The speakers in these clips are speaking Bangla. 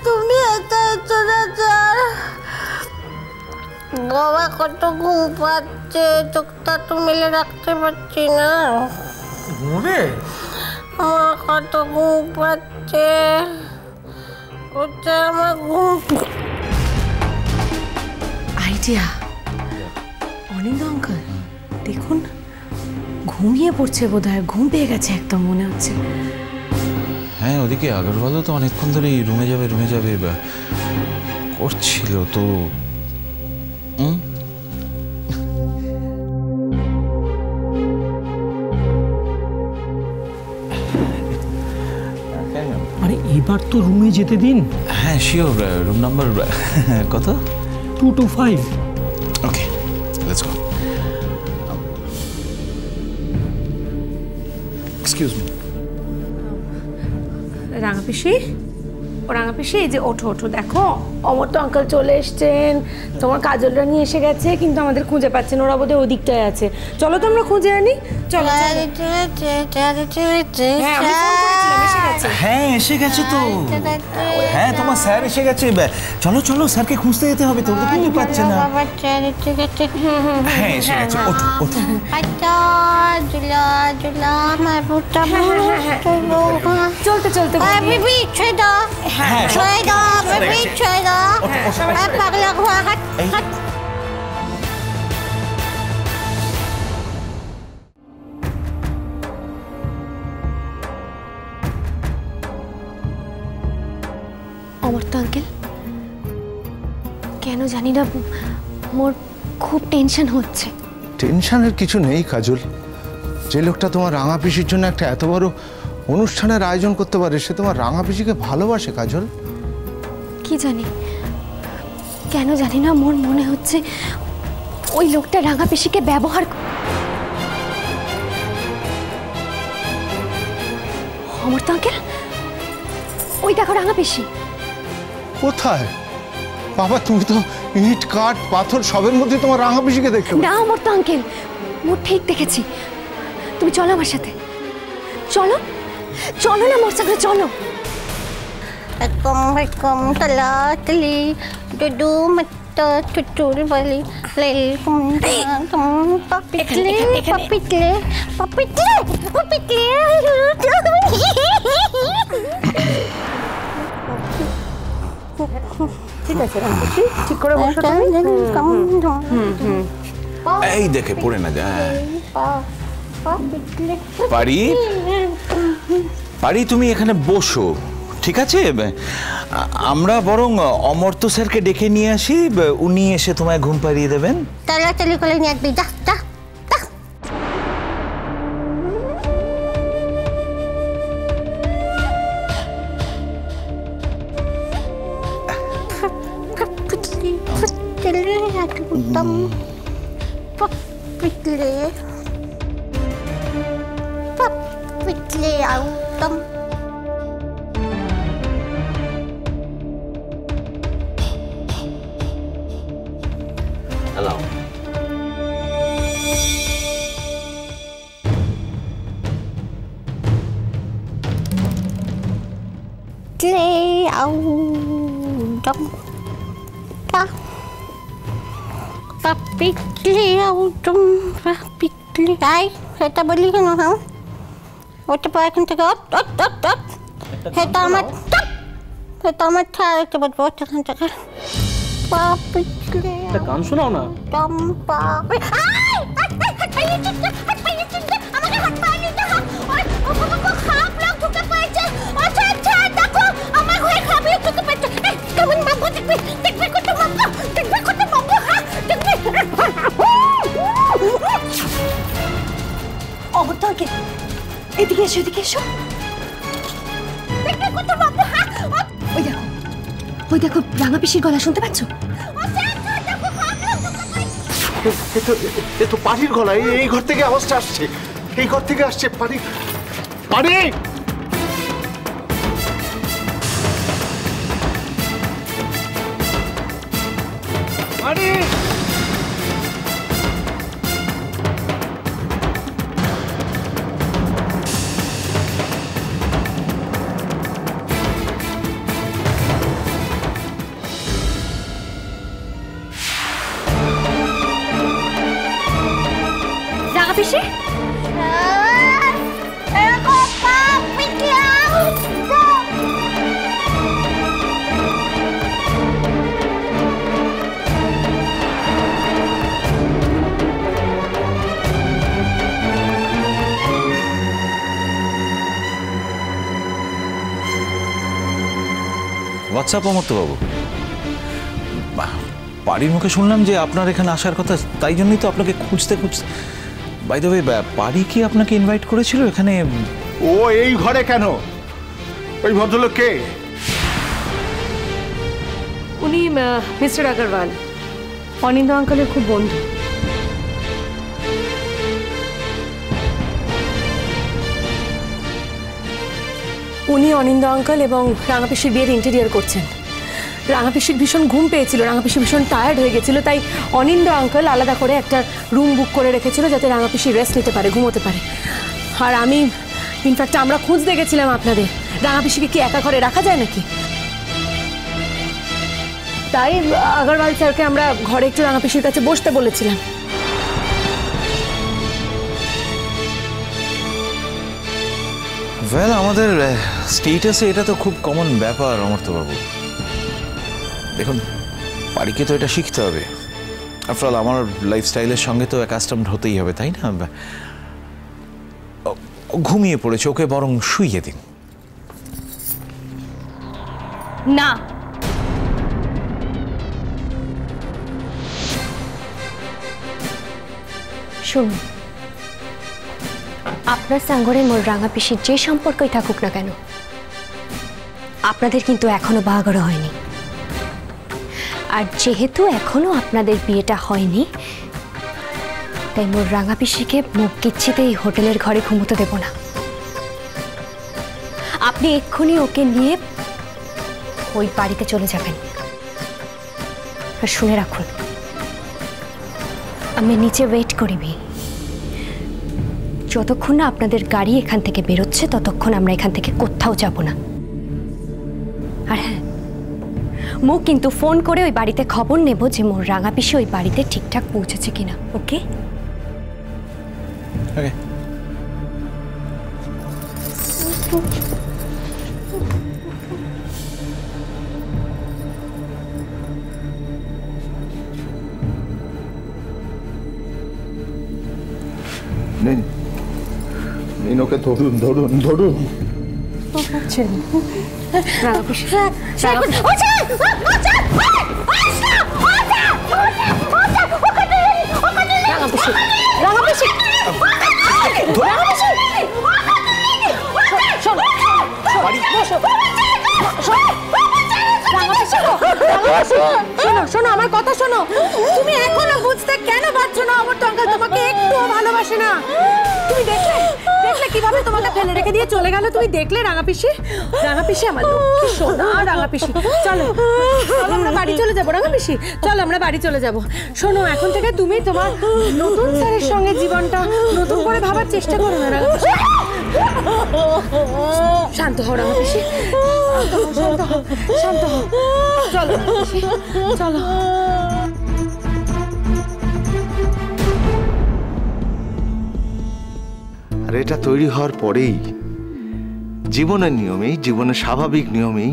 তুমি বাবা কত ঘুম পাচ্ছে, চোখটা তো মেলে রাখতে পারছি না। ঘুমবে? আমার কত ঘুম পাচ্ছে, আমার ঘুম। আইডিয়া, অনিন্দ আঙ্কেল দেখুন ঘুমিয়ে পড়ছে বোধহয়, ঘুম পেয়ে গেছে একদম মনে হচ্ছে। হ্যাঁ, ওদিকে আগরওয়ালও তো অনেকক্ষণ ধরে রুমে যাবে করছিল তো। আরে এবার তো রুমে যেতে দিন। হ্যাঁ শিওর। রুম নাম্বার কত? 225। Okay, let's go. Excuse me. রাঙাপিসি, ও রাঙাপিসি, এই যে ওঠো ওঠো, দেখো অমর তো আঙ্কেল চলে এসছেন, তোমার কাজলরা নিয়ে এসে গেছে, কিন্তু আমাদের খুঁজে পাচ্ছেন, ওরা বোধহয় ওই দিকটায় আছে। চলো তো আমরা খুঁজে আনি। চলো। হ্যাঁ এসে গেছে তো। হ্যাঁ তোমার স্যার এসে গেছে। চলো চলো, স্যারকে খুঁজতে যেতে হবে, তোর তো খুঁজে পাচ্ছে না। হ্যাঁ এসে গেছে, ওঠো ওঠো। চলতে চলতে অমর্ত্য আঙ্কেল, কেন জানি না মোর খুব টেনশন হচ্ছে। টেনশনের কিছু নেই কাজল। যে লোকটা তোমার রাঙা পিসির জন্য একটা এত বড় অনুষ্ঠানের আয়োজন করতে পারে, সে তোমার রাঙা পিসিকে ভালোবাসে কাজল। কি জানি, কেন জানি না মোর মনে হচ্ছে ওই লোকটা রাঙা পিসিকে ব্যবহার। অমর্ত্য আঙ্কেল, ওই দেখো রাঙা পিসি। কোথায় বাবা? তুমি তো ইট কাঠ পাথর সবের মধ্যে তোমার রাঙা পিসিকে দেখতে না অমর্ত্য আঙ্কেল, মোর ঠিক দেখেছি। তুমি চলো আমার সাথে, চলো চলো না মোর সাথে চলো। কম তলা তলি ডুডু মত টুটুল বলি লেল কুম পাপিটলে পাপিটলে পাপিটলে পাপিটলে। ঠিক আছে রাঙাপিসি, ঠিক করে বসো তুমি। এই দেখে পড়ে না যায়। পারি পারি, তুমি এখানে বসো, ঠিক আছে? আমরা বরং অমর্ত্য স্যারকে ডেকে নিয়ে আসি, উনি এসে তোমায় ঘুম পাড়িয়ে দেবেন। তাড়াতাড়ি করে নিয়ে আসবি, যা যা। Hello. এটা বলি কেন? হ্যাঁ ওটা পর এখান থেকে এটা আমার একটা বলবো এখান থেকে। গান শোনাও না। অমর্ত্য আঙ্কেল, এদিকে এসো, এদিকে এসো। ওই দেখো রাঙা পিসির গলা শুনতে পাচ্ছ? এ তো পানির গলা। এই ঘর থেকে আওয়াজটা আসছে, এই ঘর থেকে আসছে। পানি পানি পানি। হোয়াটসঅ্যাপ অমর্ত্যবাবু? পারির মুখে শুনলাম যে আপনার এখানে আসার কথা, তাই জন্যই তো আপনাকে খুঁজতে খুঁজতে। বাই দ্য ওয়ে, পারি কি আপনাকে ইনভাইট করেছিল এখানে? ও এই ঘরে কেন? ওই ভদ্রলোক কে? উনি মিস্টার আগরওয়াল, অনিন্দ আঙ্কেলের খুব বন্ধু। উনি অনিন্দ আঙ্কেল এবং রাঙাপিসির বিয়ের ইন্টেরিয়ার করছেন। রাঙাপিসির ভীষণ ঘুম পেয়েছিল, রাঙাপিসি ভীষণ টায়ার্ড হয়ে গেছিল, তাই অনিন্দ আঙ্কেল আলাদা করে একটা রুম বুক করে রেখেছিল যাতে রাঙাপিসি রেস্ট নিতে পারে, ঘুমোতে পারে। আর আমি, ইনফ্যাক্ট আমরা খুঁজতে গেছিলাম আপনাদের। রাঙাপিসিকে কি একা ঘরে রাখা যায় নাকি? তাই আগরওয়াল স্যারকে আমরা ঘরে একটু রাঙাপিসির কাছে বসতে বলেছিলাম। ওয়েল, আমাদের স্টেটাসে এটা তো খুব কমন ব্যাপার অমর্ত্যবাবু। দেখুন, পারিকে তো এটা শিখতে হবে। আফটার অল আমার লাইফস্টাইলের সঙ্গে তো অ্যাকাস্টমড হতেই হবে, তাই না? ঘুমিয়ে পড়েছে, ওকে বরং শুইয়ে দিন। না, শুনুন, আপনার সাঙ্গরে মোর রাঙা পিসির যে সম্পর্কই থাকুক না কেন, আপনাদের কিন্তু এখনো বাহাঘর হয়নি। আর যেহেতু এখনো আপনাদের বিয়েটা হয়নি, তাই মোর রাঙা পিসিকে মুখ কিচ্ছিতে এই হোটেলের ঘরে ঘুমোতে দেব না। আপনি এক্ষুনি ওকে নিয়ে ওই বাড়িতে চলে যাবেন। আর শুনে রাখুন, আমি নিচে ওয়েট করিবি। যতক্ষণ না আপনাদের গাড়ি এখান থেকে বেরোচ্ছে ততক্ষণ আমরা এখান থেকে কোথাও যাব না। আর হ্যাঁ, মুখ কিন্তু ফোন করে ওই বাড়িতে খবর নেব যে মোর রাঙা পিসি ওই বাড়িতে ঠিকঠাক পৌঁছেছে কিনা। ওকে? ওকে। নিন ওকে, ধরুন ধরুন ধরুন। শোনো শোনো, আমার কথা শোনো। তুমি এখনো বুঝতে কেন পারছো না? আমার টঙ্কা তোমাকে একটুও ভালোবাসে না। তুমি দেখলে কিভাবে তোমাকে ফেলে রেখে দিয়ে চলে গেল? তুমি দেখলে রাঙাপিসি? রাঙাপিসি আমার লক্ষ্মী সোনা রাঙাপিসি। চলো চলো, আমরা বাড়ি চলে যাবো। রাঙাপিসি চলো, আমরা বাড়ি চলে যাবো। শোনো, এখন থেকে তুমি তোমার নতুন স্যারের সঙ্গে জীবনটা নতুন করে ভাবার চেষ্টা করো না রাঙাপিসি। শান্ত হও রাঙাপিসি, শান্ত হও, শান্ত হও। চলো রাঙাপিসি, চলো। আর এটা তৈরি হওয়ার পরেই জীবনের নিয়মেই, জীবনের স্বাভাবিক নিয়মেই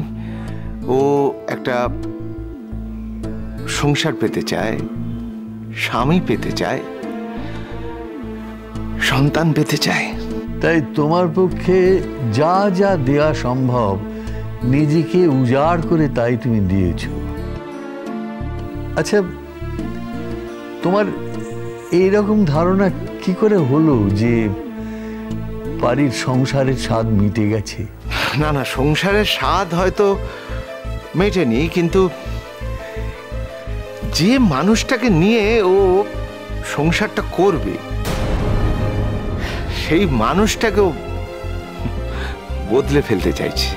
ও একটা সংসার পেতে চায়, স্বামী পেতে চায়, সন্তান পেতে চায়। তাই তোমার পক্ষে যা যা দেয়া সম্ভব নিজেকে উজাড় করে তাই তুমি দিয়েছ। আচ্ছা, তোমার এইরকম ধারণা কি করে হলো যে পারির সংসারের স্বাদ মিটে গেছে? না না, সংসারের স্বাদ হয়তো মেটেনি, কিন্তু যে মানুষটাকে নিয়ে ও সংসারটা করবে সেই মানুষটাকেও বদলে ফেলতে চাইছে।